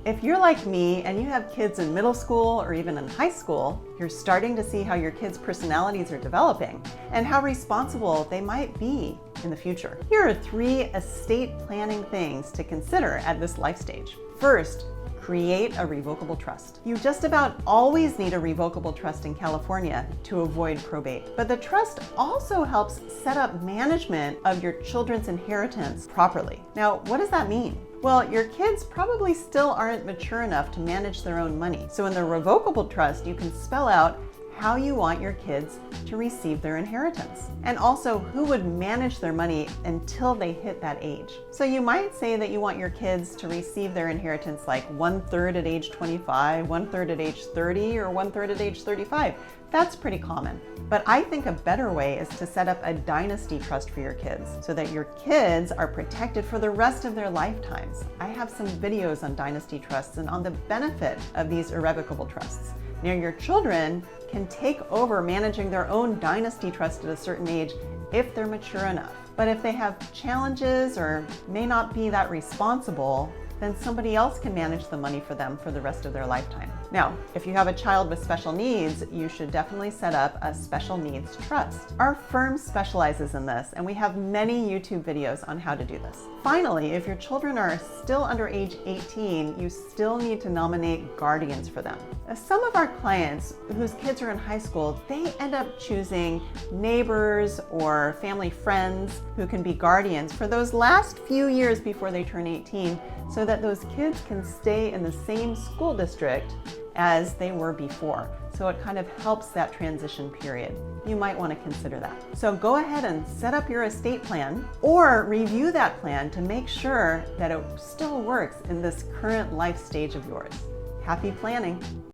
If you're like me and you have kids in middle school or even in high school, you're starting to see how your kids' personalities are developing and how responsible they might be in the future. Here are 3 estate planning things to consider at this life stage. First, create a revocable trust. You just about always need a revocable trust in California to avoid probate. But the trust also helps set up management of your children's inheritance properly. Now, what does that mean? Well, your kids probably still aren't mature enough to manage their own money. So in the revocable trust, you can spell out how you want your kids to receive their inheritance, and also who would manage their money until they hit that age. So you might say that you want your kids to receive their inheritance like 1/3 at age 25, 1/3 at age 30, or 1/3 at age 35. That's pretty common. But I think a better way is to set up a dynasty trust for your kids so that your kids are protected for the rest of their lifetimes. I have some videos on dynasty trusts and on the benefit of these irrevocable trusts. Now, your children can take over managing their own dynasty trust at a certain age if they're mature enough. But if they have challenges or may not be that responsible, then somebody else can manage the money for them for the rest of their lifetime. Now, if you have a child with special needs, you should definitely set up a special needs trust. Our firm specializes in this, and we have many YouTube videos on how to do this. Finally, if your children are still under age 18, you still need to nominate guardians for them. Some of our clients whose kids are in high school, they end up choosing neighbors or family friends who can be guardians for those last few years before they turn 18, so that those kids can stay in the same school district as they were before. So it kind of helps that transition period. You might want to consider that. So go ahead and set up your estate plan or review that plan to make sure that it still works in this current life stage of yours. Happy planning.